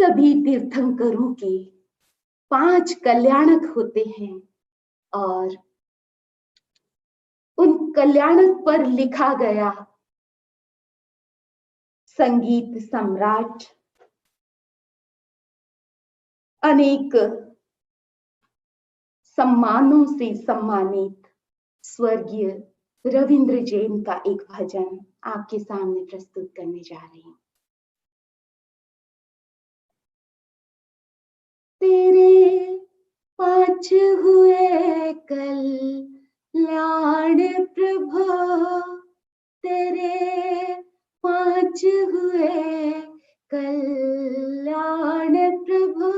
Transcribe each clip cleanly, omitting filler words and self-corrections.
सभी तीर्थंकरों के 5 कल्याणक होते हैं और उन कल्याणक पर लिखा गया संगीत सम्राट, अनेक सम्मानों से सम्मानित स्वर्गीय रविंद्र जैन का एक भजन आपके सामने प्रस्तुत करने जा रही हूं। तेरे 5 हुए कल्याण प्रभु, तेरे 5 हुए कल्याण प्रभु,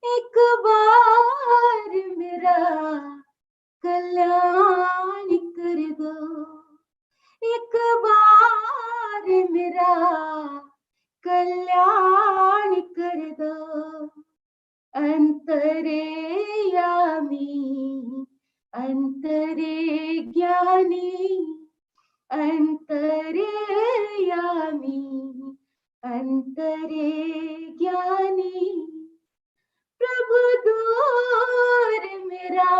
एक बार मेरा कल्याण कर दो, एक बार मेरा कल्याण कर दो। अंतरे यामी अंतरे ज्ञानी, अंतरे यामी अंतरे ज्ञानी, प्रभु दूर मेरा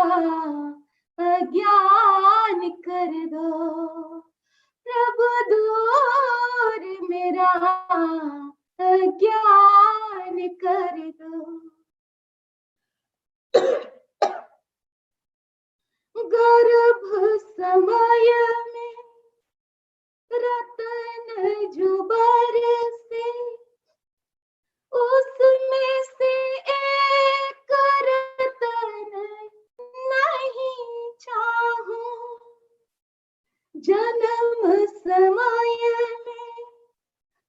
अज्ञान कर दो, प्रभु दूर मेरा अज्ञान कर दो। गर्भ समय में रतन जो बरसे, उसमें से एक रतन नहीं चाहूं। जन्म समय में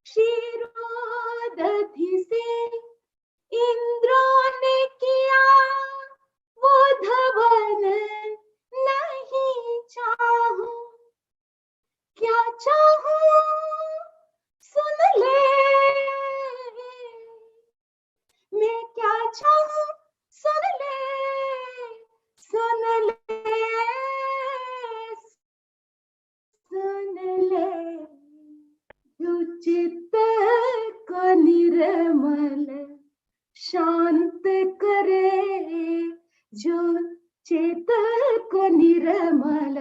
क्षीरोदधि से इंद्रों ने किया वो धवन नहीं चाहूं। क्या चाहूं सुन ले, मैं क्या चाहूं सुन ले, सुन ले, सुन ले। जो चित्त को निर्मल शांत करे, जो चित्त को निर्मल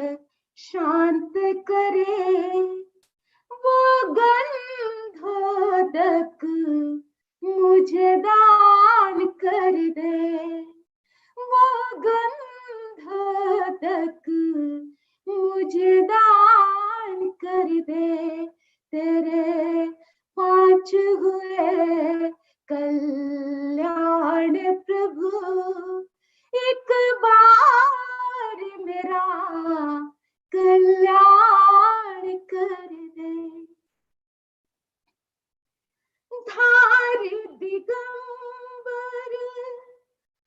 शांत करे, वो गंधोदक मुझे दान कर दे, वो गंधोदक मुझे दान कर दे। तेरे 5 हुए कल्याण प्रभु, एक बार मेरा कल्याण कर दे। धार दिगंबर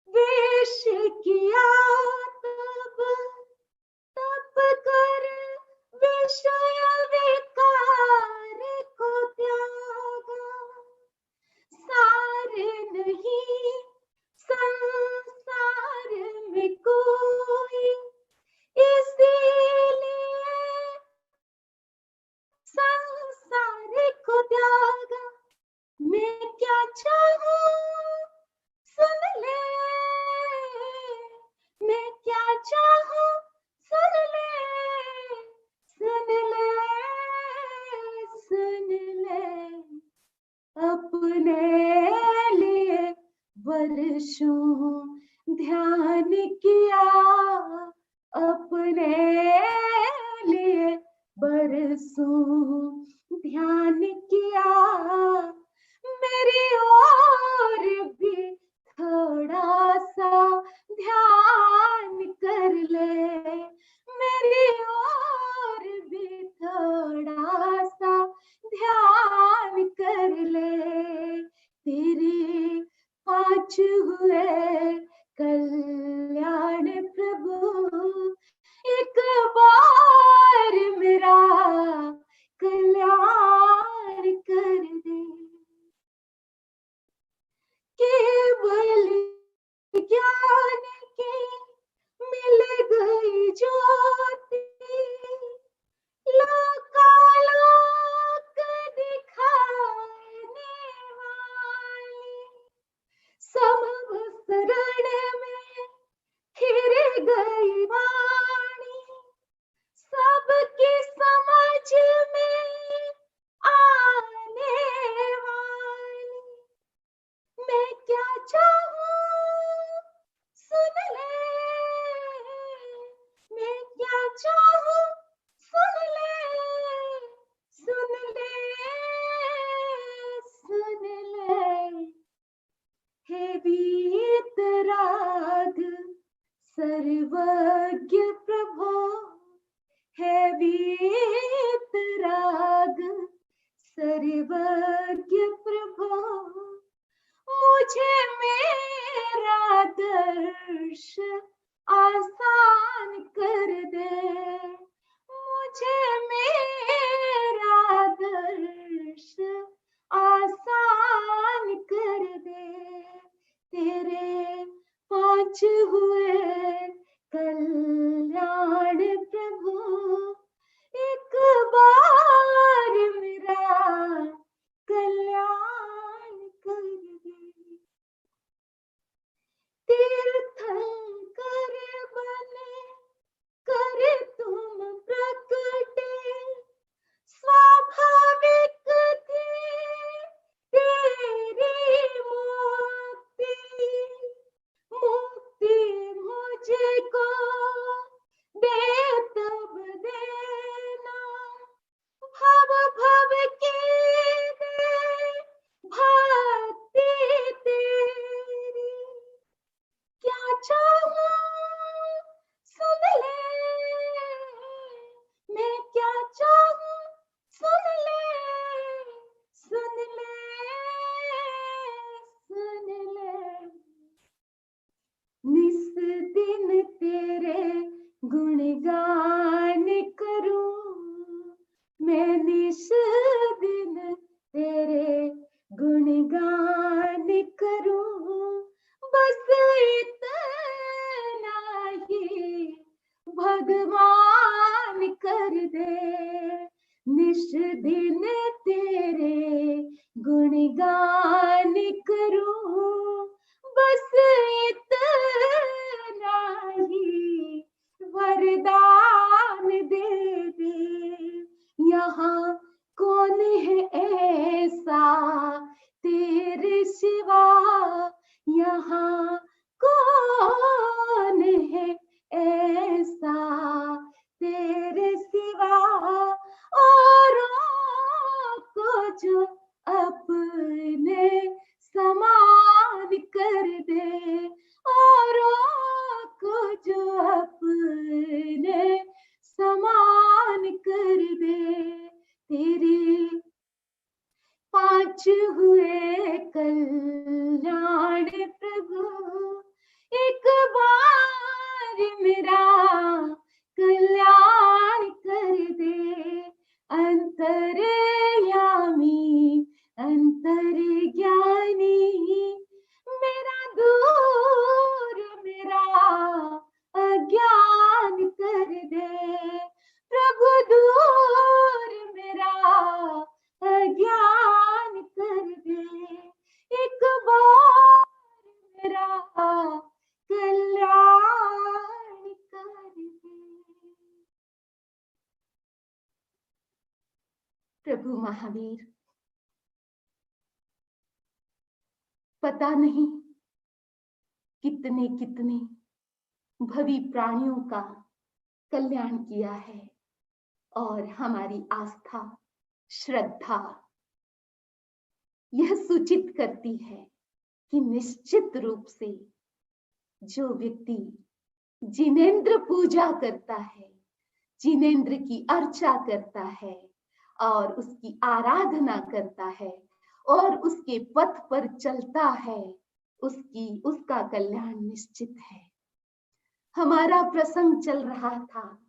वेश किया तब कर विषय विकार को त्यागा, सार नहीं संसार में कोई, इसीलिए संसार को त्यागा। मैं क्या चाहूं सुन ले, मैं क्या चाहूं सुन ले, सुन ले, सुन ले। अपने लिए वर्षों ध्यान किया, अपने लिए बरसों ध्यान किया, मेरी ओर भी थोड़ा सा ध्यान कर ले, मेरी ओर भी थोड़ा सा ध्यान कर ले। तेरे 5 हुए कल्याण प्रभु, एक बार मेरा कल्याण कर दे। केवल ज्ञान की मिल गई ज्योति, लोकालोक दिखाने वाली, सर्वज्ञ प्रभो है वीतराग, सर्वज्ञ प्रभो मुझे मेरा दर्श आसान कर दे, मुझे मेरा दर्श आसान कर दे। तेरे पाँच हुए कल्याण प्रभु, एक बार मेरा कल्याण कर दे। तीर्थंकर बने कर तुम प्रकटे, स्वाभाविक थी तेरी मुक्ति, मुक्ति मुझको दे तब देना, भव भव की दे भक्ति तेरी। क्या चाहूं सुन ले, मैं क्या चाहूं सुन ले, सुन ले, सुन ले। निस दिन तेरे गुणगान करूं, मैं निस दिन तेरे गुणगान करूं, बस इतना ही भगवान कर दे। निस दिन तेरे गुणगान करूं, बस इतना ही वरदान दे दे। यहाँ कौन है ऐसा तेरे सिवा, यहाँ कौन है ऐसा तेरे सिवा, औरों को जो अपने समान कर दे, औरों को जो अपने समान कर दे। तेरे पाँच हुए कल्याण प्रभु, एक बार मेरा कल्याण कर दे। अंतर्यामी अंतर्ज्ञानी मेरा दूर मेरा अज्ञान कर दे, प्रभु दूर मेरा अज्ञान कर दे, एक बार मेरा कल्याण कर दे। प्रभु महावीर, पता नहीं कितने कितने भवी प्राणियों का कल्याण किया है, और हमारी आस्था श्रद्धा यह सूचित करती है कि निश्चित रूप से जो व्यक्ति जिनेंद्र पूजा करता है, जिनेंद्र की अर्चा करता है और उसकी आराधना करता है और उसके पथ पर चलता है, उसका कल्याण निश्चित है। हमारा प्रसंग चल रहा था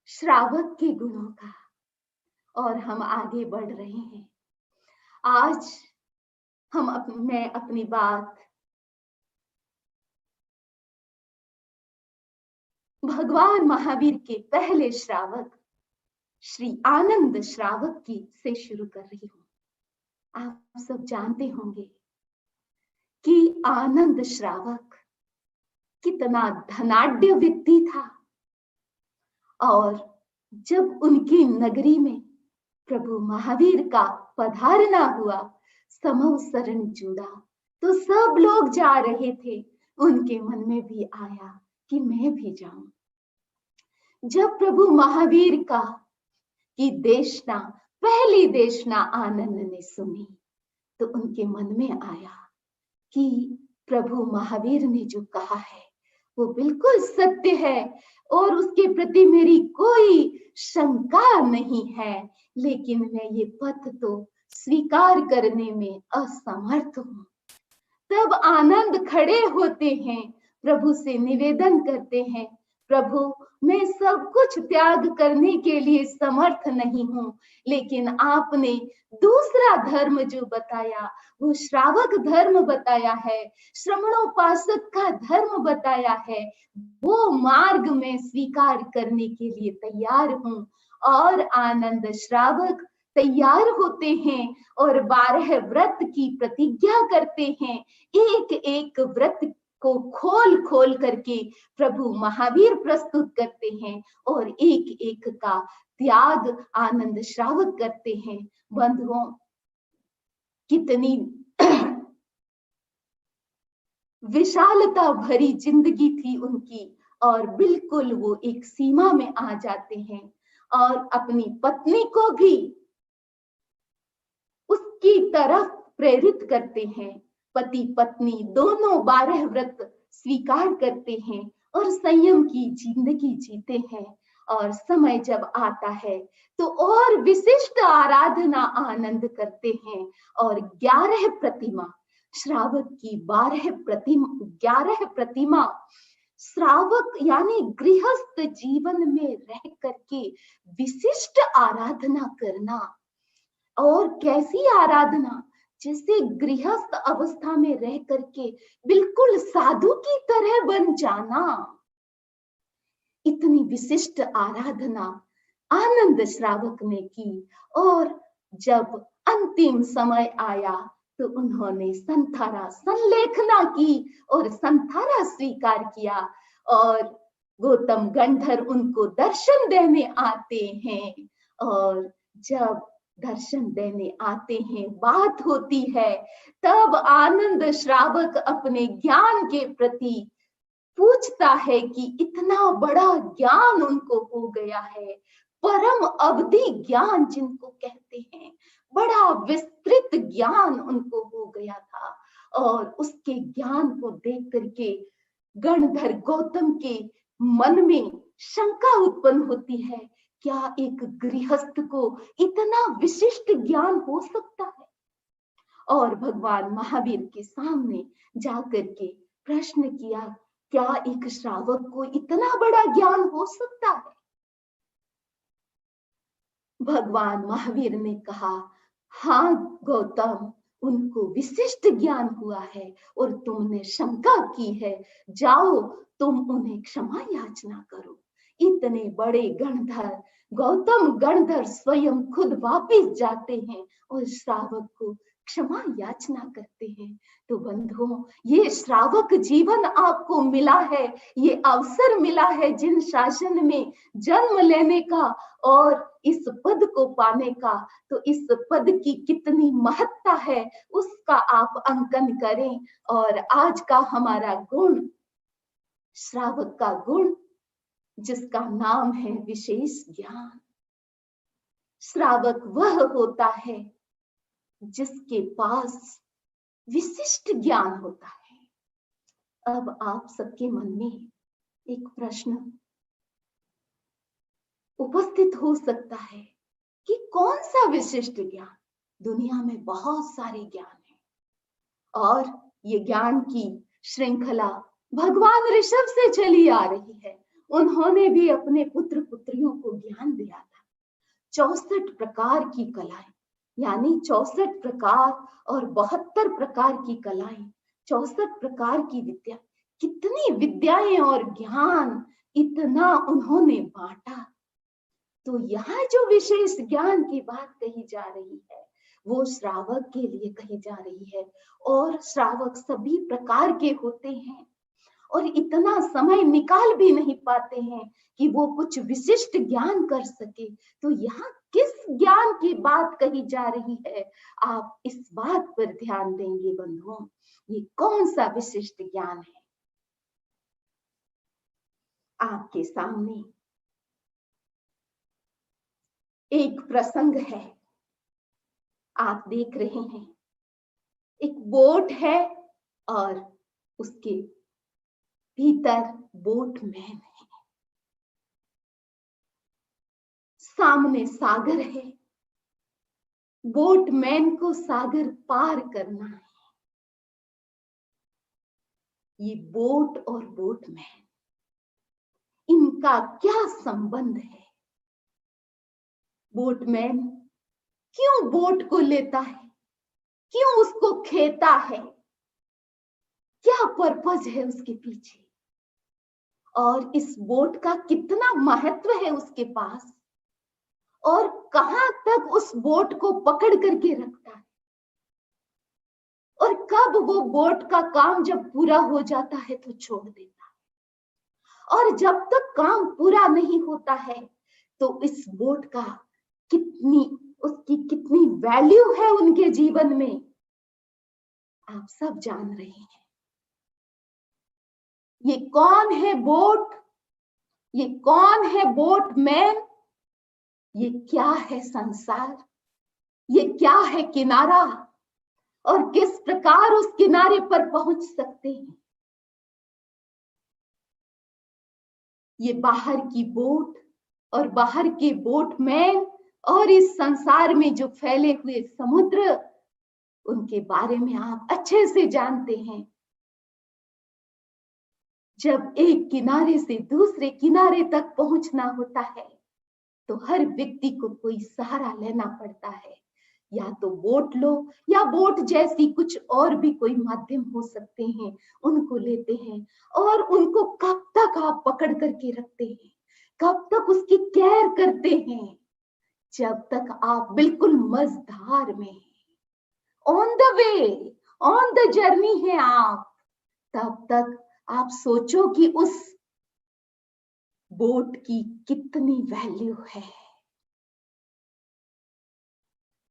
श्रावक के गुणों का और हम आगे बढ़ रहे हैं। आज मैं अपनी बात भगवान महावीर के पहले श्रावक श्री आनंद श्रावक की से शुरू कर रही हूं। आप सब जानते होंगे कि आनंद श्रावक कितना धनाढ्य व्यक्ति था, और जब उनकी नगरी में प्रभु महावीर का पधारना हुआ, समूह शरण जुड़ा, तो सब लोग जा रहे थे। उनके मन में भी आया कि मैं भी जाऊं। जब प्रभु महावीर की देशना, पहली देशना आनंद ने सुनी, तो उनके मन में आया कि प्रभु महावीर ने जो कहा है वो बिल्कुल सत्य है और उसके प्रति मेरी कोई शंका नहीं है, लेकिन मैं ये पथ तो स्वीकार करने में असमर्थ हूं। तब आनंद खड़े होते हैं, प्रभु से निवेदन करते हैं, प्रभु मैं सब कुछ त्याग करने के लिए समर्थ नहीं हूं, लेकिन आपने दूसरा धर्म जो बताया, वो श्रावक धर्म बताया है, श्रमणोपासक का धर्म बताया है, वो मार्ग में स्वीकार करने के लिए तैयार हूं। और आनंद श्रावक तैयार होते हैं और 12 व्रत की प्रतिज्ञा करते हैं। एक एक व्रत को खोल खोल करके प्रभु महावीर प्रस्तुत करते हैं और एक एक का त्याग आनंद श्रावक करते हैं। बंधुओं, कितनी विशालता भरी जिंदगी थी उनकी, और बिल्कुल वो एक सीमा में आ जाते हैं और अपनी पत्नी को भी उसकी तरफ प्रेरित करते हैं। पति पत्नी दोनों 12 व्रत स्वीकार करते हैं और संयम की जिंदगी जीते हैं। और समय जब आता है तो और विशिष्ट आराधना आनंद करते हैं और 11 प्रतिमा, श्रावक की 11 प्रतिमा श्रावक यानी गृहस्थ जीवन में रह करके विशिष्ट आराधना करना। और कैसी आराधना, जैसे गृहस्थ अवस्था में रह करके बिल्कुल साधु की तरह बन जाना। इतनी विशिष्ट आराधना आनंद श्रावक ने की। और जब अंतिम समय आया तो उन्होंने संथारा संलेखना की और संथारा स्वीकार किया। और गौतम गंधर उनको दर्शन देने आते हैं, और जब दर्शन देने आते हैं, बात होती है, तब आनंद श्रावक अपने ज्ञान के प्रति पूछता है कि इतना बड़ा ज्ञान उनको हो गया है, परम अवधि ज्ञान जिनको कहते हैं, बड़ा विस्तृत ज्ञान उनको हो गया था। और उसके ज्ञान को देख करके गणधर गौतम के मन में शंका उत्पन्न होती है, क्या एक गृहस्थ को इतना विशिष्ट ज्ञान हो सकता है? और भगवान महावीर के सामने जाकर के प्रश्न किया, क्या एक श्रावक को इतना बड़ा ज्ञान हो सकता है? भगवान महावीर ने कहा, हाँ गौतम, उनको विशिष्ट ज्ञान हुआ है और तुमने शंका की है, जाओ तुम उन्हें क्षमा याचना करो। इतने बड़े गणधर गौतम गणधर स्वयं खुद वापिस जाते हैं और श्रावक को क्षमा याचना करते हैं। तो बंधुओं, ये श्रावक जीवन आपको मिला है, ये अवसर मिला है जिन शासन में जन्म लेने का और इस पद को पाने का। तो इस पद की कितनी महत्ता है उसका आप अंकन करें। और आज का हमारा गुण, श्रावक का गुण, जिसका नाम है विशेष ज्ञान। श्रावक वह होता है जिसके पास विशिष्ट ज्ञान होता है। अब आप सबके मन में एक प्रश्न उपस्थित हो सकता है कि कौन सा विशिष्ट ज्ञान? दुनिया में बहुत सारे ज्ञान हैं और ये ज्ञान की श्रृंखला भगवान ऋषभ से चली आ रही है। उन्होंने भी अपने पुत्र पुत्रियों को ज्ञान दिया था। 64 प्रकार की कलाएं, यानी 64 प्रकार और 72 प्रकार की कलाएं, 64 प्रकार की विद्या, कितनी विद्याएं और ज्ञान, इतना उन्होंने बांटा। तो यहाँ जो विशेष ज्ञान की बात कही जा रही है वो श्रावक के लिए कही जा रही है। और श्रावक सभी प्रकार के होते हैं और इतना समय निकाल भी नहीं पाते हैं कि वो कुछ विशिष्ट ज्ञान कर सके। तो यहाँ किस ज्ञान की बात कही जा रही है, आप इस बात पर ध्यान देंगे बंधुओं। ये कौन सा विशिष्ट ज्ञान है? आपके सामने एक प्रसंग है, आप देख रहे हैं, एक बोट है और उसके भीतर बोटमैन है, सामने सागर है, बोटमैन को सागर पार करना है। ये बोट और बोटमैन, इनका क्या संबंध है? बोटमैन क्यों बोट को लेता है, क्यों उसको खेता है, क्या पर्पज है उसके पीछे, और इस बोट का कितना महत्व है उसके पास, और कहां तक उस बोट को पकड़ करके रखता है, और कब वो बोट का काम जब पूरा हो जाता है तो छोड़ देता है, और जब तक काम पूरा नहीं होता है तो इस बोट का उसकी कितनी वैल्यू है उनके जीवन में, आप सब जान रहे हैं। ये कौन है बोट, ये कौन है बोटमैन, ये क्या है संसार, ये क्या है किनारा, और किस प्रकार उस किनारे पर पहुंच सकते हैं। ये बाहर की बोट और बाहर के बोटमैन और इस संसार में जो फैले हुए समुद्र, उनके बारे में आप अच्छे से जानते हैं। जब एक किनारे से दूसरे किनारे तक पहुंचना होता है तो हर व्यक्ति को कोई सहारा लेना पड़ता है, या तो बोट लो या बोट जैसी कुछ और भी कोई माध्यम हो सकते हैं, उनको लेते हैं और उनको कब तक आप पकड़ करके रखते हैं, कब तक उसकी केयर करते हैं, जब तक आप बिल्कुल मझधार में on the way, on the journey है आप, तब तक आप सोचो कि उस बोट की कितनी वैल्यू है।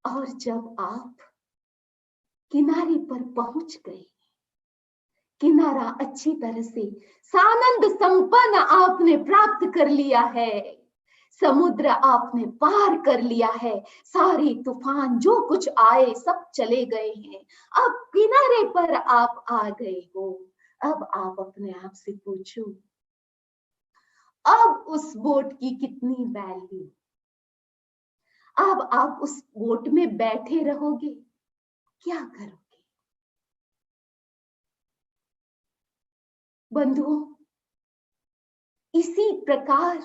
और जब आप किनारे पर पहुंच गए, किनारा अच्छी तरह से सानंद संपन्न आपने प्राप्त कर लिया है, समुद्र आपने पार कर लिया है, सारे तूफान जो कुछ आए सब चले गए हैं, अब किनारे पर आप आ गए हो। अब आप अपने आप से पूछो, अब उस बोट की कितनी वैल्यू, अब आप उस बोट में बैठे रहोगे, क्या करोगे? बंधुओं, इसी प्रकार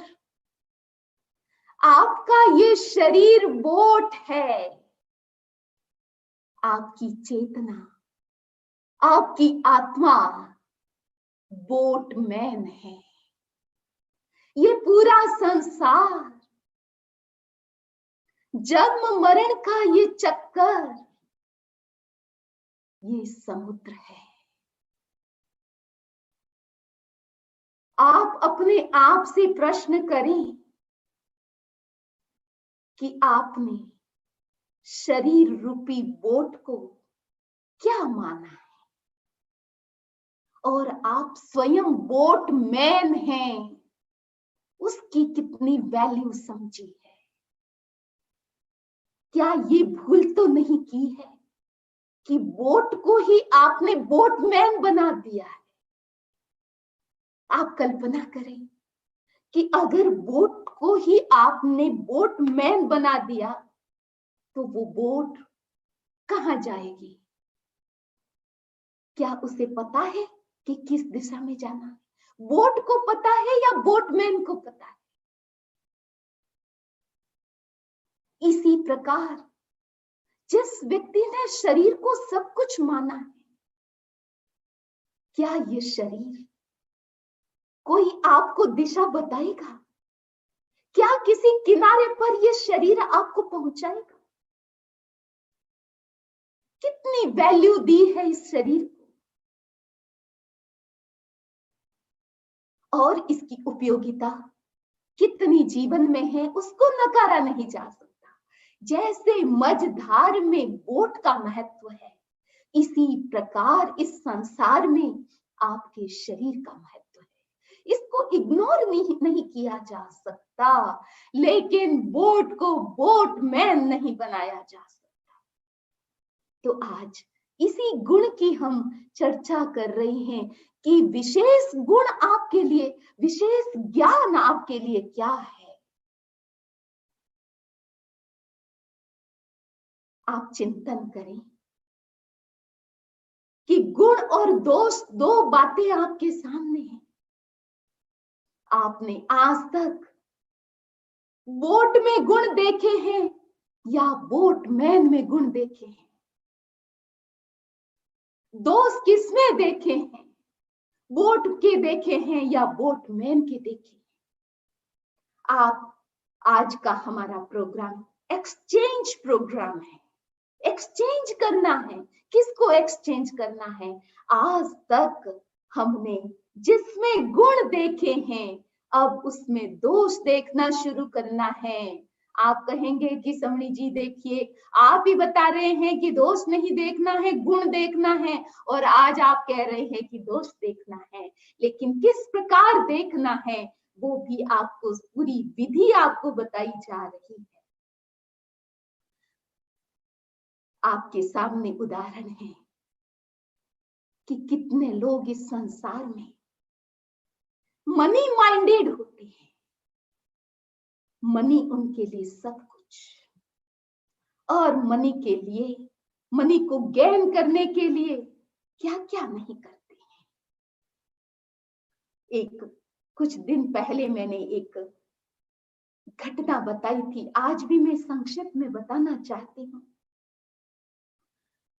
आपका ये शरीर बोट है, आपकी चेतना, आपकी आत्मा बोटमैन है। ये पूरा संसार, जन्म मरण का ये चक्कर, ये समुद्र है। आप अपने आप से प्रश्न करें कि आपने शरीर रूपी बोट को क्या माना है, और आप स्वयं बोटमैन हैं, उसकी कितनी वैल्यू समझी है? क्या ये भूल तो नहीं की है कि बोट को ही आपने बोटमैन बना दिया है? आप कल्पना करें कि अगर बोट को ही आपने बोटमैन बना दिया तो वो बोट कहां जाएगी? क्या उसे पता है कि किस दिशा में जाना है? बोट को पता है या बोटमैन को पता है? इसी प्रकार जिस व्यक्ति ने शरीर को सब कुछ माना है, क्या ये शरीर कोई आपको दिशा बताएगा? क्या किसी किनारे पर ये शरीर आपको पहुंचाएगा? कितनी वैल्यू दी है इस शरीर को, और इसकी उपयोगिता कितनी जीवन में है उसको नकारा नहीं जा सकता। जैसे मझधार में बोट का महत्व है, इसी प्रकार इस संसार में आपके शरीर का महत्व है। इसको इग्नोर नहीं किया जा सकता, लेकिन बोट को बोटमैन नहीं बनाया जा सकता। तो आज इसी गुण की हम चर्चा कर रहे हैं कि विशेष गुण आपके लिए, विशेष ज्ञान आपके लिए क्या है। आप चिंतन करें कि गुण और दोष दो बातें आपके सामने हैं। आपने आज तक बोट में गुण देखे हैं या बोटमैन में गुण देखे हैं? दोष किसमें देखे हैं? बोट के देखे हैं या बोटमैन के देखे हैं? आप, आज का हमारा प्रोग्राम एक्सचेंज प्रोग्राम है। एक्सचेंज करना है। किसको एक्सचेंज करना है? आज तक हमने जिसमें गुण देखे हैं, अब उसमें दोष देखना शुरू करना है। आप कहेंगे कि समणी जी देखिए, आप ही बता रहे हैं कि दोष नहीं देखना है, गुण देखना है, और आज आप कह रहे हैं कि दोष देखना है। लेकिन किस प्रकार देखना है वो भी आपको, पूरी विधि आपको बताई जा रही है। आपके सामने उदाहरण है कि कितने लोग इस संसार में मनी माइंडेड होते हैं। मनी उनके लिए सब कुछ, और मनी के लिए, मनी को गेन करने के लिए क्या क्या नहीं करते हैं। एक कुछ दिन पहले मैंने एक घटना बताई थी, आज भी मैं संक्षिप्त में बताना चाहती हूँ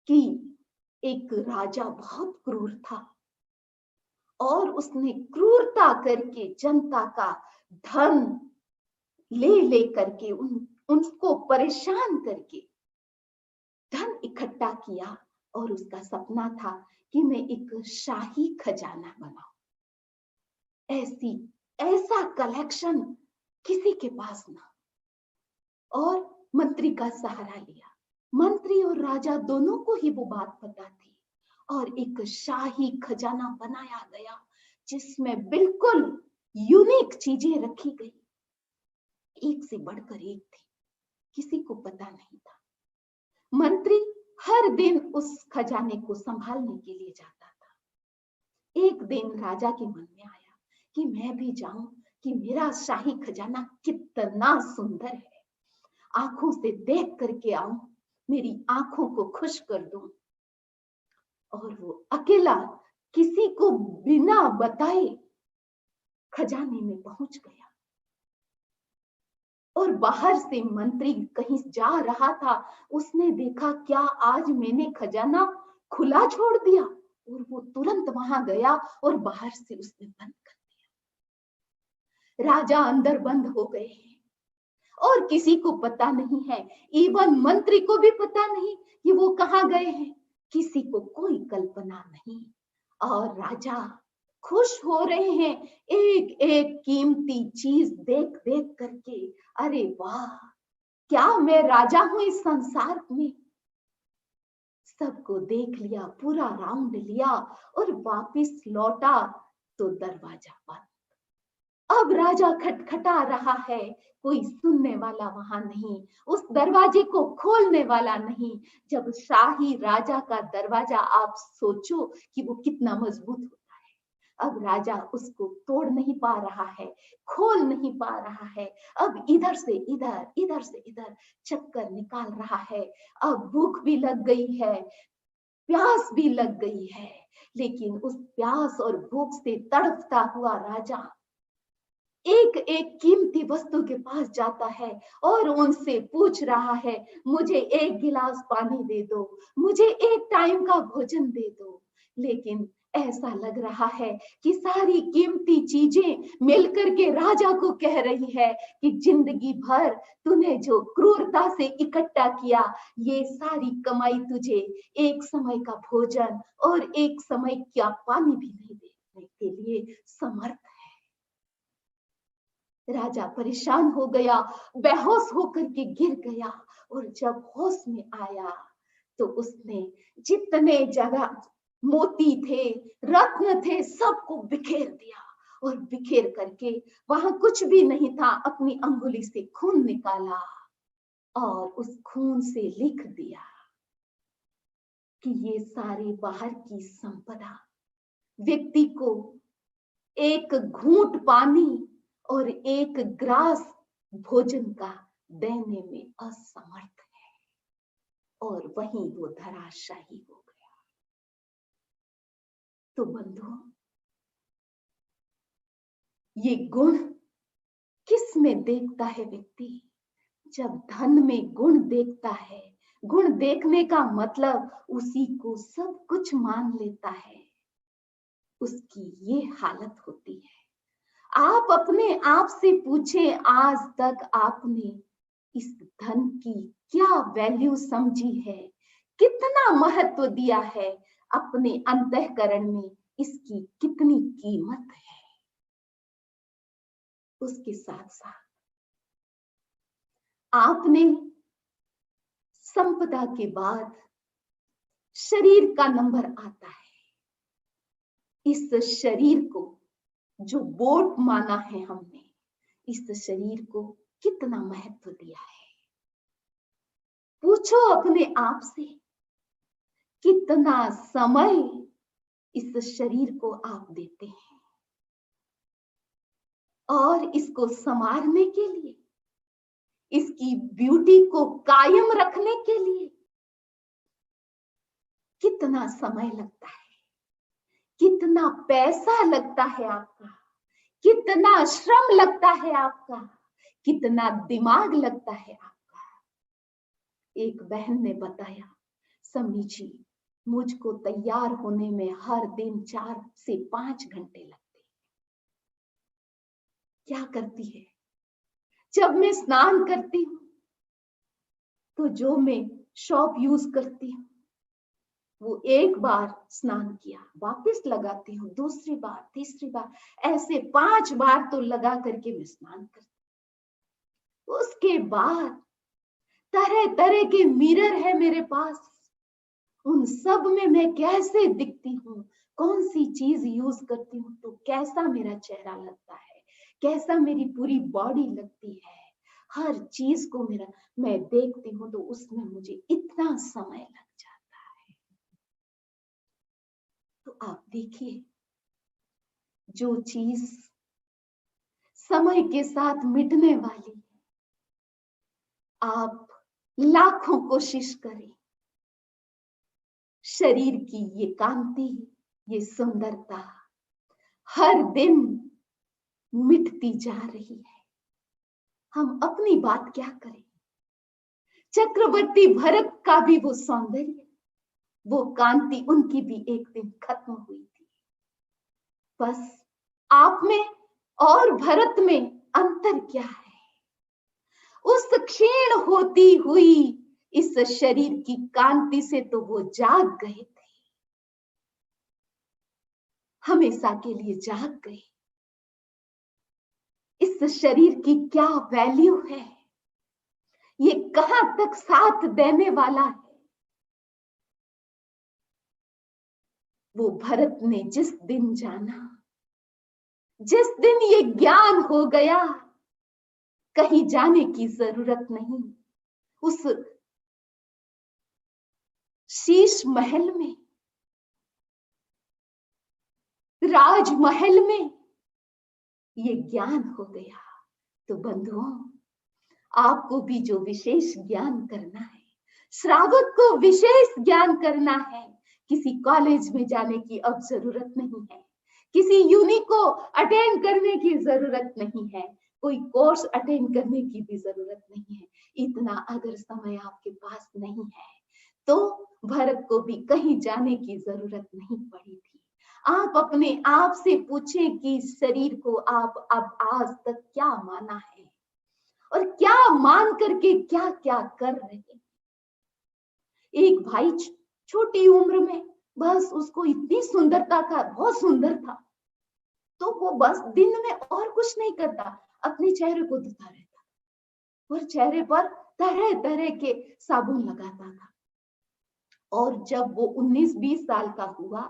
कि एक राजा बहुत क्रूर था और उसने क्रूरता करके जनता का धन ले लेकर के उनको परेशान करके धन इकट्ठा किया, और उसका सपना था कि मैं एक शाही खजाना बनाऊं। ऐसा कलेक्शन किसी के पास ना। और मंत्री का सहारा लिया। मंत्री और राजा दोनों को ही वो बात पता थी, और एक शाही खजाना बनाया गया जिसमें बिल्कुल यूनिक चीजें रखी गई, एक से बढ़कर एक थी, किसी को पता नहीं था। मंत्री हर दिन उस खजाने को संभालने के लिए जाता था। एक दिन राजा के मन में आया कि मैं भी जाऊं, कि मेरा शाही खजाना कितना सुंदर है, आंखों से देख करके आऊं, मेरी आंखों को खुश कर दूं। और वो अकेला, किसी को बिना बताए खजाने में पहुंच गया। और बाहर से मंत्री कहीं जा रहा था, उसने देखा क्या आज मैंने खजाना खुला छोड़ दिया, और वो तुरंत वहां गया और बाहर से उसने बंद कर दिया। राजा अंदर बंद हो गए हैं और किसी को पता नहीं है, इवन मंत्री को भी पता नहीं कि वो कहां गए हैं, किसी को कोई कल्पना नहीं। और राजा खुश हो रहे हैं एक एक कीमती चीज देख देख करके। अरे वाह, क्या मैं राजा हूं इस संसार में। सबको देख लिया, पूरा राउंड लिया और वापिस लौटा तो दरवाजा बंद। अब राजा खटखटा रहा है, कोई सुनने वाला वहां नहीं, उस दरवाजे को खोलने वाला नहीं। जब शाही राजा का दरवाजा, आप सोचो कि वो कितना मजबूत होता है। अब राजा उसको तोड़ नहीं पा रहा है, खोल नहीं पा रहा है। अब इधर से इधर, इधर से इधर चक्कर निकाल रहा है। अब भूख भी लग गई है, प्यास भी लग गई है, लेकिन उस प्यास और भूख से तड़पता हुआ राजा एक एक कीमती वस्तु के पास जाता है और उनसे पूछ रहा है, मुझे एक गिलास पानी दे दो, मुझे एक टाइम का भोजन दे दो। लेकिन ऐसा लग रहा है कि सारी कीमती चीजें मिलकर के राजा को कह रही है कि जिंदगी भर तूने जो क्रूरता से इकट्ठा किया, ये सारी कमाई तुझे एक समय का भोजन और एक समय का पानी भी नहीं देने के लिए समर्थ है। राजा परेशान हो गया, बेहोश होकर के गिर गया, और जब होश में आया तो उसने जितने जगह मोती थे, रत्न थे, सबको बिखेर दिया, और बिखेर करके वहां कुछ भी नहीं था, अपनी अंगुली से खून निकाला और उस खून से लिख दिया कि ये सारे बाहर की संपदा व्यक्ति को एक घूंट पानी और एक ग्रास भोजन का देने में असमर्थ है, और वहीं वो धराशायी हो गया। तो बंधुओं, ये गुण किस में देखता है व्यक्ति? जब धन में गुण देखता है, गुण देखने का मतलब उसी को सब कुछ मान लेता है, उसकी ये हालत होती है। आप अपने आप से पूछें, आज तक आपने इस धन की क्या वैल्यू समझी है? कितना महत्व दिया है? अपने अंतःकरण में इसकी कितनी कीमत है? उसके साथ साथ आपने संपदा के बाद शरीर का नंबर आता है। इस शरीर को जो बोट माना है हमने, इस शरीर को कितना महत्व दिया है? पूछो अपने आप से, कितना समय इस शरीर को आप देते हैं? और इसको संवारने के लिए, इसकी ब्यूटी को कायम रखने के लिए कितना समय लगता है? कितना पैसा लगता है आपका? कितना श्रम लगता है आपका? कितना दिमाग लगता है आपका? एक बहन ने बताया, समी जी, मुझको तैयार होने में हर दिन 4 से 5 घंटे लगते हैं। क्या करती है? जब मैं स्नान करती हूँ तो जो मैं शॉप यूज करती हूँ, वो एक बार स्नान किया, वापस लगाती हूँ, दूसरी बार, तीसरी बार, ऐसे 5 बार तो लगा करके मैं स्नान करती हूँ। उसके बाद तरह तरह के मिरर है मेरे पास, उन सब में मैं कैसे दिखती हूँ, कौन सी चीज यूज करती हूँ तो कैसा मेरा चेहरा लगता है, कैसा मेरी पूरी बॉडी लगती है, हर चीज को मेरा मैं देखती हूँ तो उसमें मुझे इतना समय लग जाता है। तो आप देखिए, जो चीज समय के साथ मिटने वाली है, आप लाखों कोशिश करें, शरीर की ये कांति, ये सुंदरता हर दिन मिटती जा रही है। हम अपनी बात क्या करें? चक्रवर्ती भरत का भी वो सौंदर्य, वो कांति, उनकी भी एक दिन खत्म हुई थी। बस आप में और भरत में अंतर क्या है? उस क्षीण होती हुई इस शरीर की कांति से तो वो जाग गए थे, हमेशा के लिए जाग गए। इस शरीर की क्या वैल्यू है? ये कहां तक साथ देने वाला है? वो भरत ने जिस दिन जाना, जिस दिन ये ज्ञान हो गया, कहीं जाने की जरूरत नहीं, उस शीश महल में, राजमहल में ये ज्ञान हो गया। तो बंधुओं, आपको भी जो विशेष ज्ञान करना है, श्रावक को विशेष ज्ञान करना है, किसी कॉलेज में जाने की अब जरूरत नहीं है, किसी यूनि को अटेंड करने की जरूरत नहीं है, कोई कोर्स अटेंड करने की भी जरूरत नहीं है। इतना अगर समय आपके पास नहीं है तो भरत को भी कहीं जाने की जरूरत नहीं पड़ी थी। आप अपने आप से पूछें कि शरीर को आप अब आज तक क्या माना है और क्या मान करके क्या क्या कर रहे हैं। एक भाई छोटी उम्र में बस उसको इतनी सुंदरता का, बहुत सुंदर था, तो वो बस दिन में और कुछ नहीं करता, अपने चेहरे को धोता रहता और चेहरे पर तरह तरह के साबुन लगाता था। और जब वो 19-20 साल का हुआ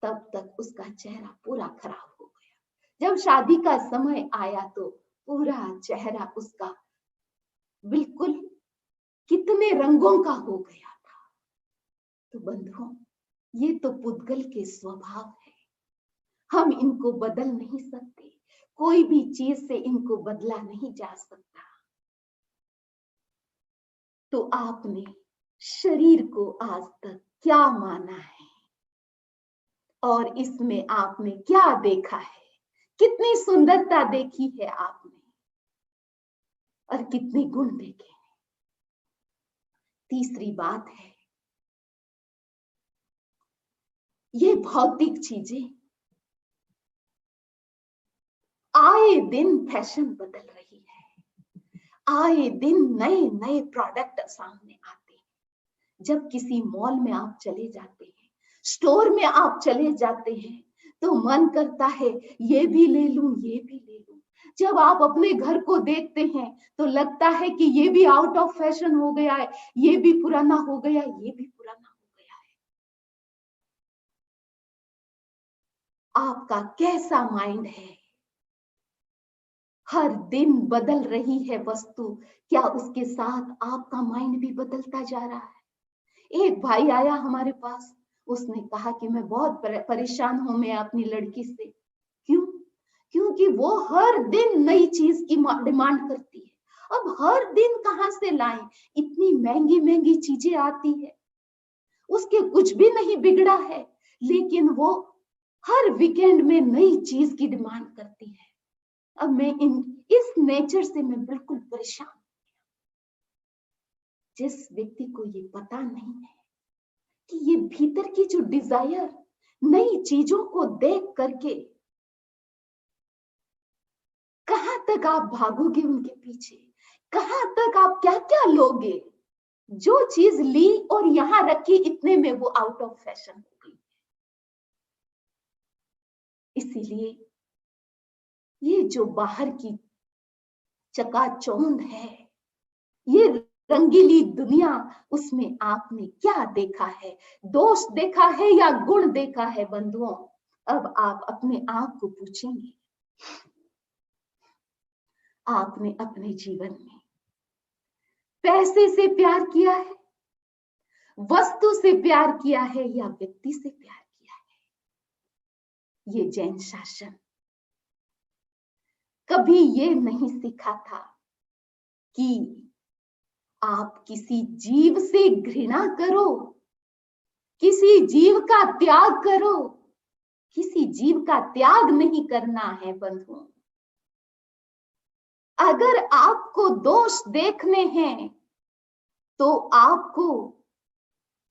तब तक उसका चेहरा पूरा खराब हो गया। जब शादी का समय आया तो पूरा चेहरा उसका बिल्कुल कितने रंगों का हो गया था। तो बंधुओं, ये तो पुद्गल के स्वभाव है, हम इनको बदल नहीं सकते, कोई भी चीज से इनको बदला नहीं जा सकता। तो आपने शरीर को आज तक क्या माना है और इसमें आपने क्या देखा है? कितनी सुंदरता देखी है आपने और कितने गुण देखे हैं। तीसरी बात है, ये भौतिक चीजें आए दिन फैशन बदल रही है, आए दिन नए नए प्रोडक्ट सामने आते हैं। जब किसी मॉल में आप चले जाते हैं, स्टोर में आप चले जाते हैं, तो मन करता है ये भी ले लूं, ये भी ले लूं। जब आप अपने घर को देखते हैं तो लगता है कि ये भी आउट ऑफ फैशन हो गया है, ये भी पुराना हो गया, ये भी पुराना हो गया है। आपका कैसा माइंड है? हर दिन बदल रही है वस्तु, क्या उसके साथ आपका माइंड भी बदलता जा रहा है? एक भाई आया हमारे पास, उसने कहा कि मैं बहुत परेशान हूं मैं अपनी लड़की से। क्यों? क्योंकि वो हर दिन नई चीज की डिमांड करती है। अब हर दिन कहां से लाएं? इतनी महंगी महंगी चीजें आती है, उसके कुछ भी नहीं बिगड़ा है, लेकिन वो हर वीकेंड में नई चीज की डिमांड करती है। अब मैं इस नेचर से मैं बिल्कुल परेशान। जिस व्यक्ति को ये पता नहीं है कि ये भीतर की जो डिजायर नई चीजों को देख करके कहां तक आप भागोगे उनके पीछे, कहां तक आप क्या क्या लोगे। जो चीज ली और यहां रखी, इतने में वो आउट ऑफ फैशन हो गई। इसीलिए ये जो बाहर की चकाचौंध है, ये रंगीली दुनिया, उसमें आपने क्या देखा है? दोष देखा है या गुण देखा है? बंधुओं, अब आप अपने आप को पूछेंगे, आपने अपने जीवन में पैसे से प्यार किया है, वस्तु से प्यार किया है या व्यक्ति से प्यार किया है? ये जैन शासन कभी ये नहीं सिखा था कि आप किसी जीव से घृणा करो, किसी जीव का त्याग करो। किसी जीव का त्याग नहीं करना है बंधुओं। अगर आपको दोष देखने हैं तो आपको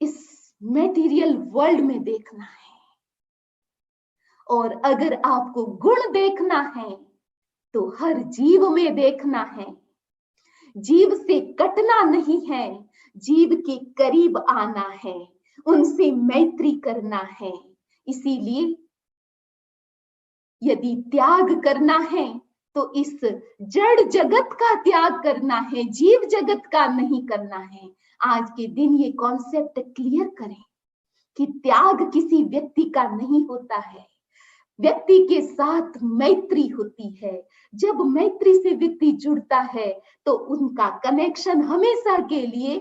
इस मेटीरियल वर्ल्ड में देखना है, और अगर आपको गुण देखना है तो हर जीव में देखना है। जीव से कटना नहीं है, जीव के करीब आना है, उनसे मैत्री करना है। इसीलिए यदि त्याग करना है तो इस जड़ जगत का त्याग करना है, जीव जगत का नहीं करना है। आज के दिन ये कॉन्सेप्ट क्लियर करें कि त्याग किसी व्यक्ति का नहीं होता है, व्यक्ति के साथ मैत्री होती है। जब मैत्री से व्यक्ति जुड़ता है तो उनका कनेक्शन हमेशा के लिए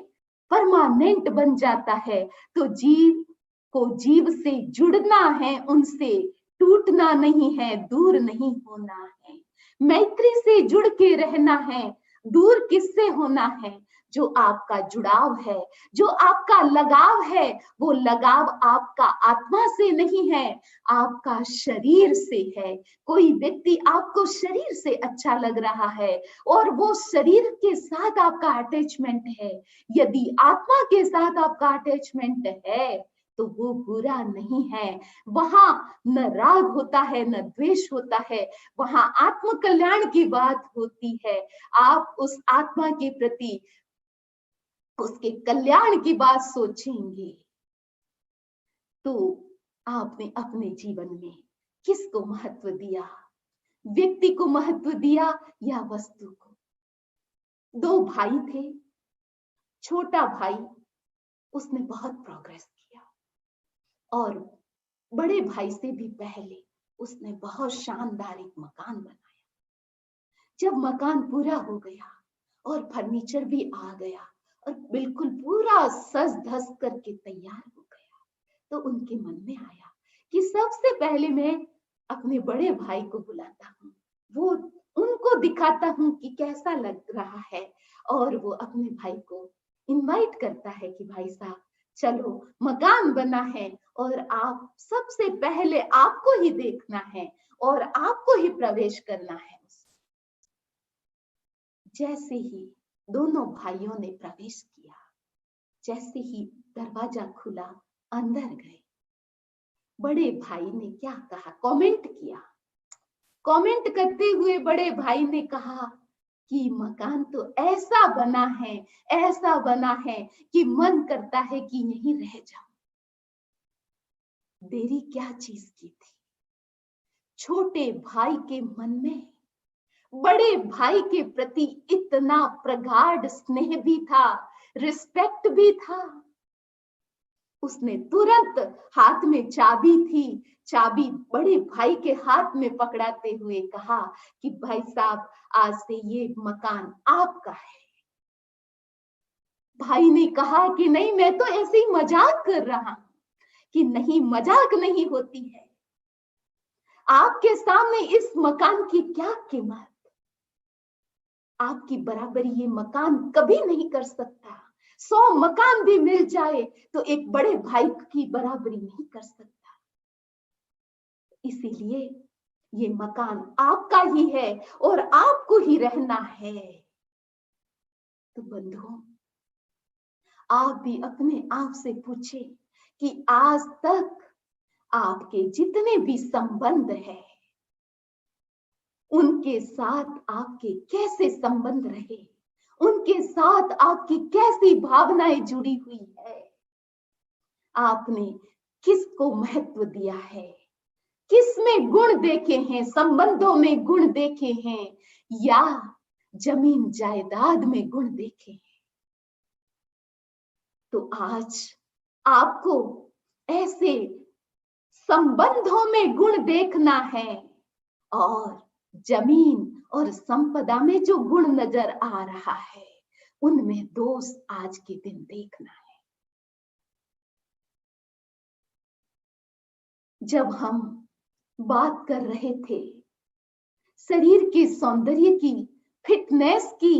परमानेंट बन जाता है। तो जीव को जीव से जुड़ना है, उनसे टूटना नहीं है, दूर नहीं होना है। मैत्री से जुड़ के रहना है, दूर किससे होना है? जो आपका जुड़ाव है, जो आपका लगाव है, वो लगाव आपका आत्मा से नहीं है, आपका शरीर से है। कोई व्यक्ति आपको शरीर से अच्छा लग रहा है और वो शरीर के साथ आपका अटैचमेंट है। यदि आत्मा के साथ आपका अटैचमेंट है तो वो बुरा नहीं है। वहां न राग होता है, न द्वेष होता है, वहां आत्म कल्याण की बात होती है। आप उस आत्मा के प्रति उसके कल्याण की बात सोचेंगे तो आपने अपने जीवन में किसको महत्व दिया? व्यक्ति को महत्व दिया या वस्तु को? दो भाई थे, छोटा भाई उसने बहुत प्रोग्रेस किया और बड़े भाई से भी पहले उसने बहुत शानदार एक मकान बनाया। जब मकान पूरा हो गया और फर्नीचर भी आ गया और बिल्कुल पूरा सज धज करके तैयार हो गया, तो उनके मन में आया कि सबसे पहले मैं अपने बड़े भाई को बुलाता हूँ, वो उनको दिखाता हूँ कि कैसा लग रहा है, और वो अपने भाई को इनवाइट करता है कि भाई साहब चलो, मकान बना है और आप सबसे पहले आपको ही देखना है और आपको ही प्रवेश करना है। जैसे ही दोनों भाइयों ने प्रवेश किया, जैसे ही दरवाजा खुला, अंदर गए, बड़े भाई ने क्या कहा, कमेंट किया। कमेंट करते हुए बड़े भाई ने कहा कि मकान तो ऐसा बना है, ऐसा बना है कि मन करता है कि यहीं रह जाऊं। देरी क्या चीज की थी, छोटे भाई के मन में बड़े भाई के प्रति इतना प्रगाढ़ स्नेह भी था, रिस्पेक्ट भी था। उसने तुरंत, हाथ में चाबी थी, चाबी बड़े भाई के हाथ में पकड़ाते हुए कहा कि भाई साहब आज से ये मकान आपका है। भाई ने कहा कि नहीं, मैं तो ऐसे ही मजाक कर रहा हूं। कि नहीं, मजाक नहीं होती है, आपके सामने इस मकान की क्या कीमत, आपकी बराबरी ये मकान कभी नहीं कर सकता। 100 मकान भी मिल जाए तो एक बड़े भाई की बराबरी नहीं कर सकता। इसीलिए ये मकान आपका ही है और आपको ही रहना है। तो बंधुओं, आप भी अपने आप से पूछे कि आज तक आपके जितने भी संबंध हैं, उनके साथ आपके कैसे संबंध रहे, उनके साथ आपकी कैसी भावनाएं जुड़ी हुई है, आपने किसको महत्व दिया है, किसमें गुण देखे हैं, संबंधों में गुण देखे हैं या जमीन जायदाद में गुण देखे हैं। तो आज आपको ऐसे संबंधों में गुण देखना है और जमीन और संपदा में जो गुण नजर आ रहा है, उनमें दोष आज के दिन देखना है। जब हम बात कर रहे थे शरीर के सौंदर्य की, फिटनेस की,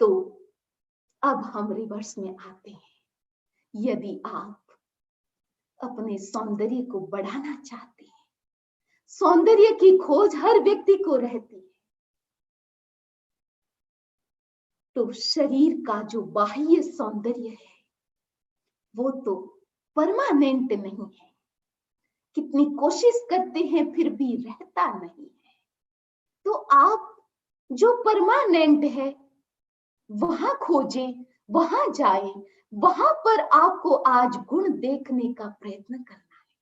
तो अब हम रिवर्स में आते हैं। यदि आप अपने सौंदर्य को बढ़ाना चाहते हैं, सौंदर्य की खोज हर व्यक्ति को रहती है, तो शरीर का जो बाह्य सौंदर्य है वो तो परमानेंट नहीं है। कितनी कोशिश करते हैं फिर भी रहता नहीं है। तो आप जो परमानेंट है वहां खोजें, वहां जाएं, वहां पर आपको आज गुण देखने का प्रयत्न करना है।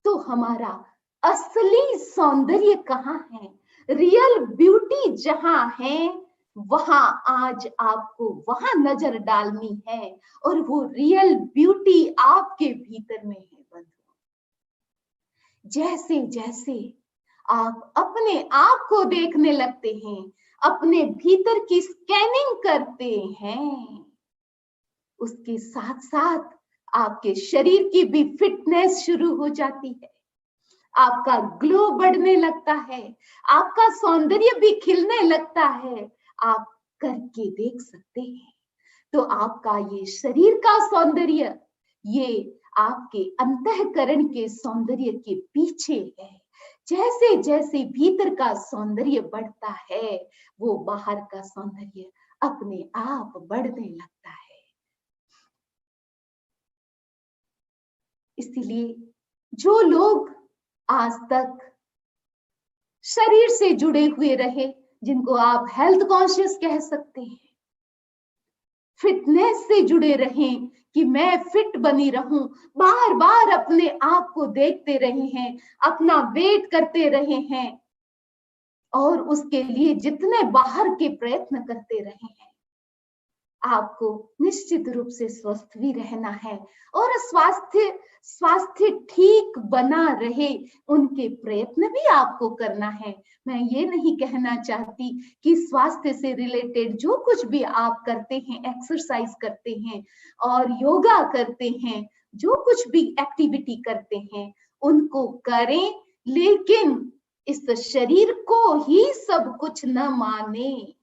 तो हमारा असली सौंदर्य कहाँ है, रियल ब्यूटी जहां है, वहां आज आपको वहां नजर डालनी है और वो रियल ब्यूटी आपके भीतर में है। बंधुओं, जैसे जैसे आप अपने आप को देखने लगते हैं, अपने भीतर की स्कैनिंग करते हैं, उसके साथ साथ आपके शरीर की भी फिटनेस शुरू हो जाती है, आपका ग्लो बढ़ने लगता है, आपका सौंदर्य भी खिलने लगता है। आप करके देख सकते हैं। तो आपका ये शरीर का सौंदर्य, ये आपके अंतःकरण के सौंदर्य के पीछे है। जैसे जैसे भीतर का सौंदर्य बढ़ता है, वो बाहर का सौंदर्य अपने आप बढ़ने लगता है। इसीलिए जो लोग आज तक शरीर से जुड़े हुए रहे, जिनको आप हेल्थ कॉन्शियस कह सकते हैं, फिटनेस से जुड़े रहें कि मैं फिट बनी रहूं, बार बार अपने आप को देखते रहे हैं, अपना वेट करते रहे हैं और उसके लिए जितने बाहर के प्रयत्न करते रहे हैं, आपको निश्चित रूप से स्वस्थ भी रहना है और स्वास्थ्य ठीक बना रहे उनके प्रयत्न भी आपको करना है। मैं ये नहीं कहना चाहती कि स्वास्थ्य से रिलेटेड जो कुछ भी आप करते हैं, एक्सरसाइज करते हैं और योगा करते हैं, जो कुछ भी एक्टिविटी करते हैं उनको करें, लेकिन इस शरीर को ही सब कुछ न माने।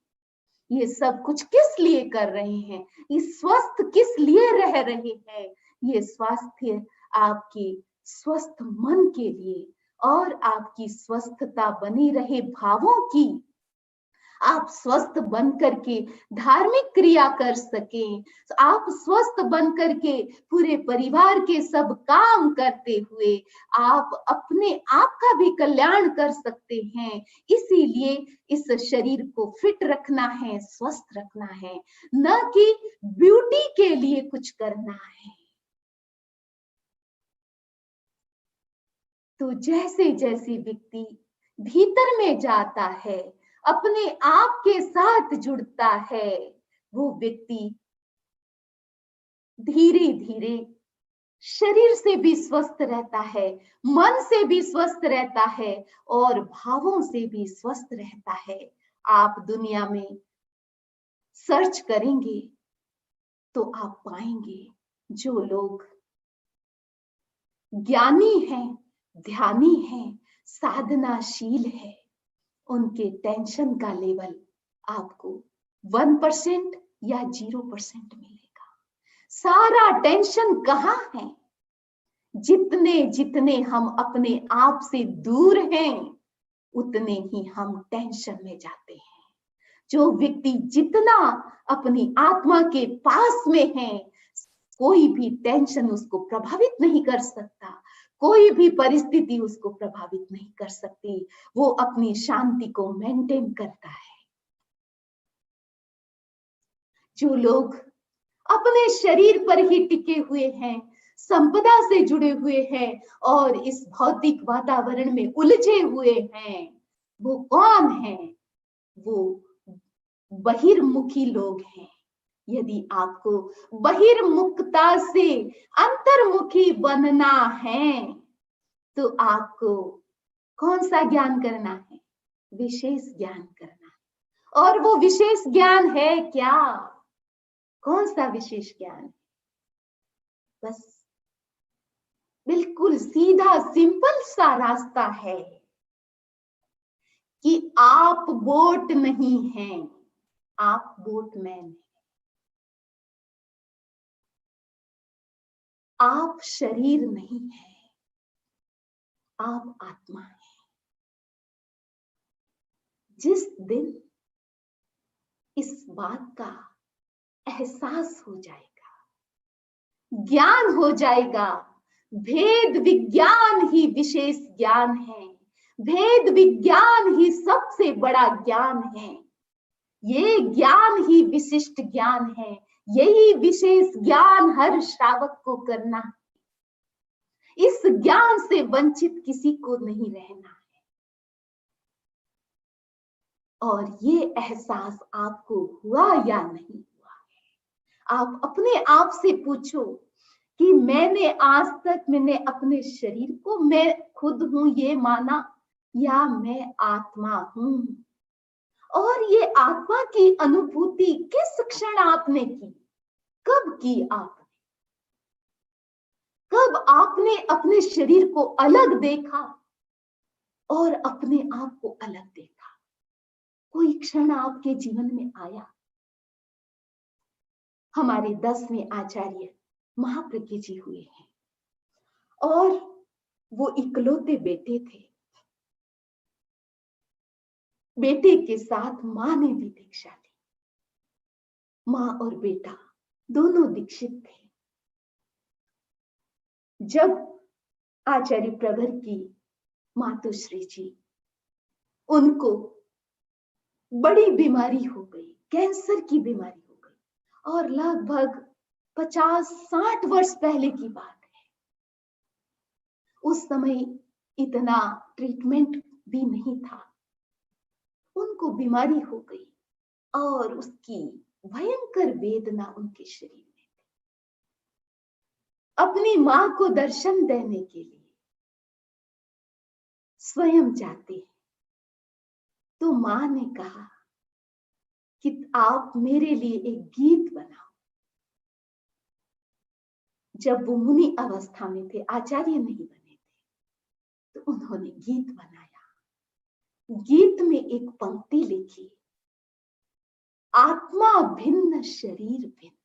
ये सब कुछ किस लिए कर रहे हैं, ये स्वस्थ किस लिए रह रहे हैं? ये स्वास्थ्य आपके स्वस्थ मन के लिए और आपकी स्वस्थता बनी रहे भावों की, आप स्वस्थ बन करके धार्मिक क्रिया कर सकें, आप स्वस्थ बन करके पूरे परिवार के सब काम करते हुए आप अपने आप का भी कल्याण कर सकते हैं। इसीलिए इस शरीर को फिट रखना है, स्वस्थ रखना है, न कि ब्यूटी के लिए कुछ करना है। तो जैसे जैसे व्यक्ति भीतर में जाता है, अपने आप के साथ जुड़ता है, वो व्यक्ति धीरे धीरे शरीर से भी स्वस्थ रहता है, मन से भी स्वस्थ रहता है और भावों से भी स्वस्थ रहता है। आप दुनिया में सर्च करेंगे तो आप पाएंगे जो लोग ज्ञानी हैं, ध्यानी हैं, साधनाशील है, उनके टेंशन का लेवल आपको 1% या 0% मिलेगा। सारा टेंशन कहाँ है? जितने जितने हम अपने आप से दूर हैं, उतने ही हम टेंशन में जाते हैं। जो व्यक्ति जितना अपनी आत्मा के पास में है, कोई भी टेंशन उसको प्रभावित नहीं कर सकता, कोई भी परिस्थिति उसको प्रभावित नहीं कर सकती। वो अपनी शांति को मेंटेन करता है। जो लोग अपने शरीर पर ही टिके हुए हैं, संपदा से जुड़े हुए हैं और इस भौतिक वातावरण में उलझे हुए हैं, वो कौन है? वो बहिर्मुखी लोग हैं। यदि आपको बहिर्मुखता से अंतर्मुखी बनना है तो आपको कौन सा ज्ञान करना है? विशेष ज्ञान करना है। और वो विशेष ज्ञान है क्या? कौन सा विशेष ज्ञान है? बस बिल्कुल सीधा सिंपल सा रास्ता है कि आप बोट नहीं हैं, आप बोटमैन हैं। आप शरीर नहीं है, आप आत्मा है। जिस दिन इस बात का एहसास हो जाएगा, ज्ञान हो जाएगा, भेद विज्ञान ही विशेष ज्ञान है, भेद विज्ञान ही सबसे बड़ा ज्ञान है, ये ज्ञान ही विशिष्ट ज्ञान है, यही विशेष ज्ञान हर श्रावक को करना है। इस ज्ञान से वंचित किसी को नहीं रहना है। और ये एहसास आपको हुआ या नहीं हुआ है? आप अपने आप से पूछो कि मैंने अपने शरीर को मैं खुद हूं ये माना या मैं आत्मा हूं? और ये आत्मा की अनुभूति किस क्षण आपने की? कब की आपने? कब आपने अपने शरीर को अलग देखा और अपने आप को अलग देखा? कोई क्षण आपके जीवन में आया? हमारे 10वें आचार्य महाप्रज्ञ जी हुए हैं और वो इकलौते बेटे थे। बेटे के साथ मां ने भी दीक्षा ली। मां और बेटा दोनों दीक्षित थे। जब आचार्य प्रवर की मातुश्री जी, उनको बड़ी बीमारी हो गई, कैंसर की बीमारी हो गई और लगभग 50-60 वर्ष पहले की बात है। उस समय इतना ट्रीटमेंट भी नहीं था। उनको बीमारी हो गई और उसकी भयंकर वेदना उनके शरीर में थी। अपनी मां को दर्शन देने के लिए स्वयं जाते हैं तो मां ने कहा कि आप मेरे लिए एक गीत बनाओ। जब वो मुनि अवस्था में थे, आचार्य नहीं बने थे, तो उन्होंने गीत बनाया। गीत में एक पंक्ति लिखी, आत्मा भिन्न शरीर भिन्न।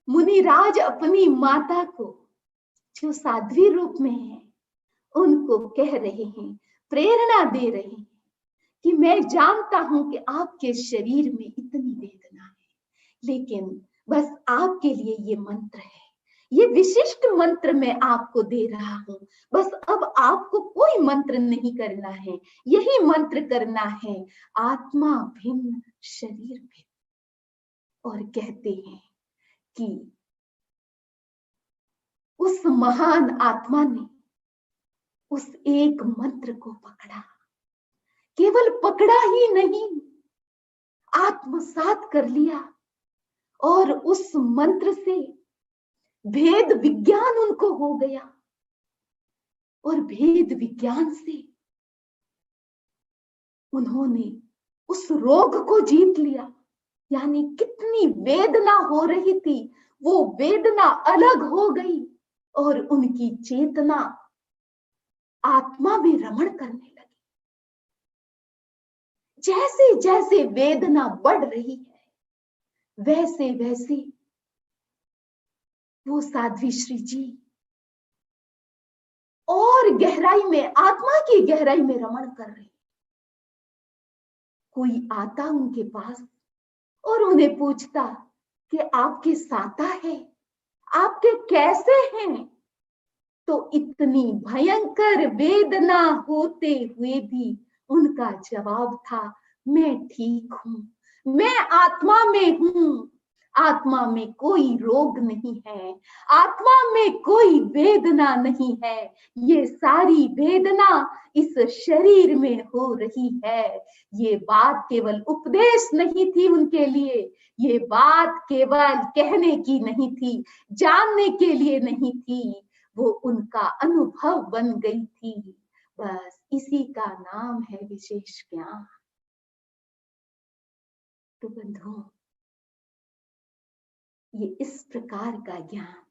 मुनिराज अपनी माता को, जो साध्वी रूप में है, उनको कह रहे हैं, प्रेरणा दे रहे हैं कि मैं जानता हूं कि आपके शरीर में इतनी वेदना है, लेकिन बस आपके लिए ये मंत्र है, ये विशिष्ट मंत्र मैं आपको दे रहा हूं। बस अब आपको कोई मंत्र नहीं करना है, यही मंत्र करना है, आत्मा भिन्न शरीर भिन्न। और कहते हैं कि उस महान आत्मा ने उस एक मंत्र को पकड़ा, केवल पकड़ा ही नहीं, आत्मसात कर लिया, और उस मंत्र से भेद विज्ञान उनको हो गया, और भेद विज्ञान से उन्होंने उस रोग को जीत लिया। यानी कितनी वेदना हो रही थी, वो वेदना अलग हो गई और उनकी चेतना आत्मा में रमण करने लगी। जैसे जैसे वेदना बढ़ रही है, वैसे वैसे वो साध्वी श्री जी और गहराई में, आत्मा की गहराई में रमण कर रहे। कोई आता उनके पास और उन्हें पूछता कि आपके साता है, आपके कैसे हैं? तो इतनी भयंकर वेदना होते हुए भी उनका जवाब था, मैं ठीक हूं, मैं आत्मा में हूं, आत्मा में कोई रोग नहीं है, आत्मा में कोई वेदना नहीं है, ये सारी वेदना इस शरीर में हो रही है। ये बात केवल उपदेश नहीं थी उनके लिए, ये बात केवल कहने की नहीं थी, जानने के लिए नहीं थी, वो उनका अनुभव बन गई थी। बस इसी का नाम है विशेष ज्ञान। तो बंधुओं, ये इस प्रकार का ज्ञान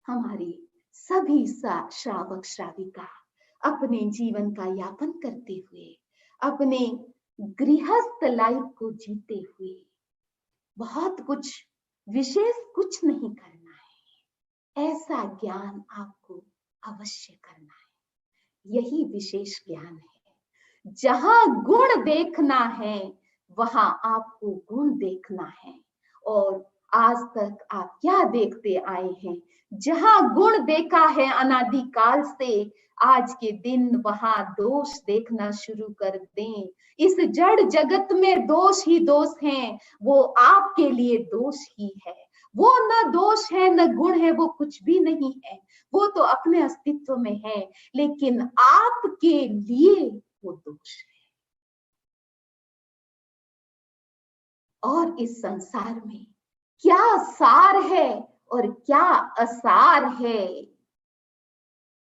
हमारे सभी श्रावक श्राविका अपने जीवन का यापन करते हुए, अपने गृहस्थ लाइफ को जीते हुए, बहुत कुछ विशेष कुछ नहीं करना है, ऐसा ज्ञान आपको अवश्य करना है। यही विशेष ज्ञान है। जहां गुण देखना है वहां आपको गुण देखना है। और आज तक आप क्या देखते आए हैं? जहां गुण देखा है अनादिकाल से, आज के दिन वहां दोष देखना शुरू कर दें। इस जड़ जगत में दोष ही दोष हैं, वो आपके लिए दोष ही है। वो न दोष है न गुण है, वो कुछ भी नहीं है, वो तो अपने अस्तित्व में है, लेकिन आपके लिए वो दोष है। और इस संसार में क्या सार है और क्या असार है,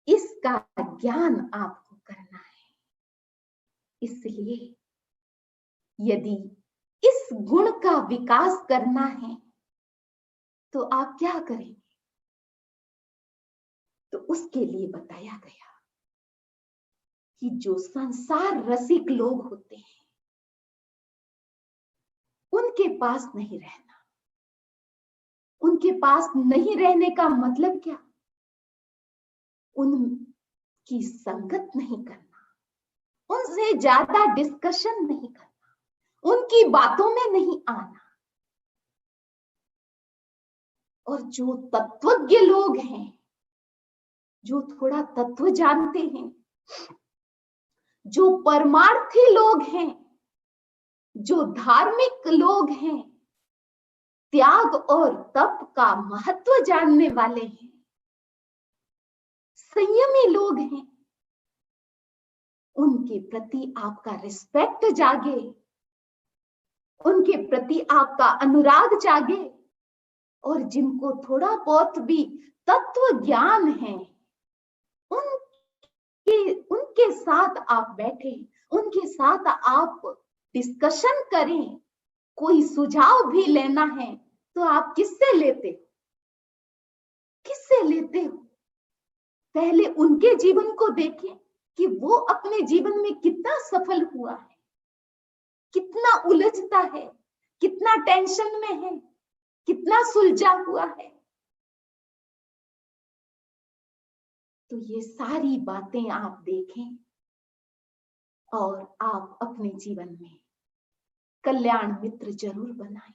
इसका ज्ञान आपको करना है। इसलिए यदि इस गुण का विकास करना है तो आप क्या करेंगे? तो उसके लिए बताया गया कि जो संसार रसिक लोग होते हैं उनके पास नहीं रहना। उनके पास नहीं रहने का मतलब क्या? उनकी संगत नहीं करना, उनसे ज्यादा डिस्कशन नहीं करना, उनकी बातों में नहीं आना। और जो तत्वज्ञ लोग हैं, जो थोड़ा तत्व जानते हैं, जो परमार्थी लोग हैं, जो धार्मिक लोग हैं, त्याग और तप का महत्व जानने वाले हैं, संयमी लोग हैं, उनके प्रति आपका रिस्पेक्ट जागे, उनके प्रति आपका अनुराग जागे, और जिनको थोड़ा बहुत भी तत्व ज्ञान है, उनके साथ आप बैठे, उनके साथ आप डिस्कशन करें। कोई सुझाव भी लेना है तो आप किससे लेते हो? किससे लेते हो? पहले उनके जीवन को देखें कि वो अपने जीवन में कितना सफल हुआ है, कितना उलझता है, कितना टेंशन में है, कितना सुलझा हुआ है। तो ये सारी बातें आप देखें और आप अपने जीवन में कल्याण मित्र जरूर बनाएं।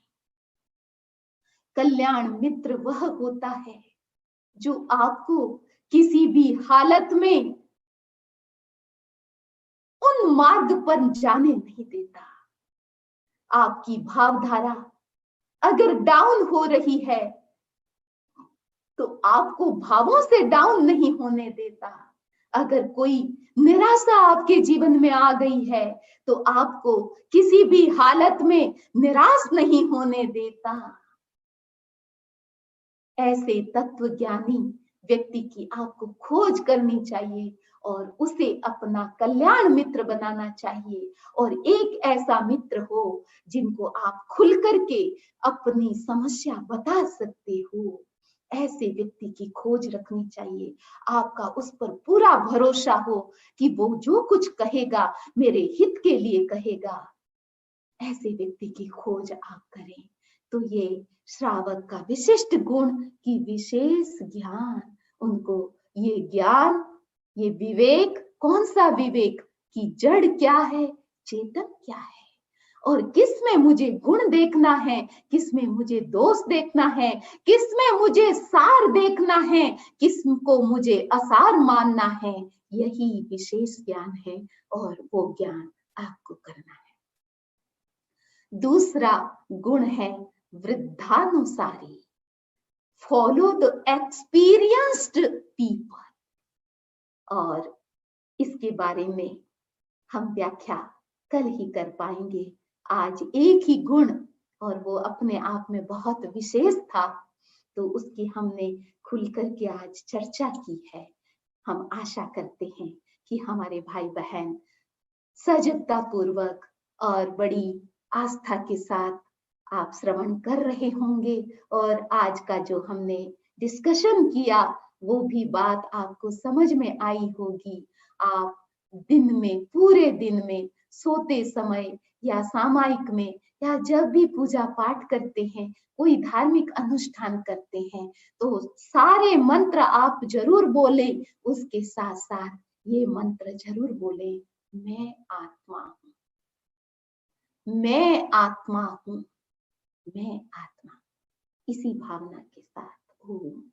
कल्याण मित्र वह होता है जो आपको किसी भी हालत में उन मार्ग पर जाने नहीं देता। आपकी भावधारा अगर डाउन हो रही है तो आपको भावों से डाउन नहीं होने देता। अगर कोई निराशा आपके जीवन में आ गई है तो आपको किसी भी हालत में निराश नहीं होने देता। ऐसे तत्वज्ञानी व्यक्ति की आपको खोज करनी चाहिए और उसे अपना कल्याण मित्र बनाना चाहिए। और एक ऐसा मित्र हो जिनको आप खुल करके अपनी समस्या बता सकते हो, ऐसे व्यक्ति की खोज रखनी चाहिए। आपका उस पर पूरा भरोसा हो कि वो जो कुछ कहेगा मेरे हित के लिए कहेगा। ऐसे व्यक्ति की खोज आप करें। तो ये श्रावक का विशिष्ट गुण की विशेष ज्ञान, उनको ये ज्ञान, ये विवेक, कौन सा विवेक कि जड़ क्या है, चेतन क्या है, और किसमें मुझे गुण देखना है, किसमें मुझे दोष देखना है, किसमें मुझे सार देखना है, किसको मुझे असार मानना है। यही विशेष ज्ञान है और वो ज्ञान आपको करना है। दूसरा गुण है वृद्धानुसारी, फॉलो द एक्सपीरियंस्ड पीपल। और इसके बारे में हम व्याख्या कल ही कर पाएंगे। आज एक ही गुण, और वो अपने आप में बहुत विशेष था, तो उसकी हमने खुल करके आज चर्चा की है। हम आशा करते हैं कि हमारे भाई बहन सजगता पूर्वक और बड़ी आस्था के साथ आप श्रवण कर रहे होंगे, और आज का जो हमने डिस्कशन किया वो भी बात आपको समझ में आई होगी। आप दिन में, पूरे दिन में, सोते समय या सामायिक में, या जब भी पूजा पाठ करते हैं, कोई धार्मिक अनुष्ठान करते हैं, तो सारे मंत्र आप जरूर बोले। उसके साथ साथ ये मंत्र जरूर बोले, मैं आत्मा हूं, मैं आत्मा हूं, मैं आत्मा। इसी भावना के साथ ओम।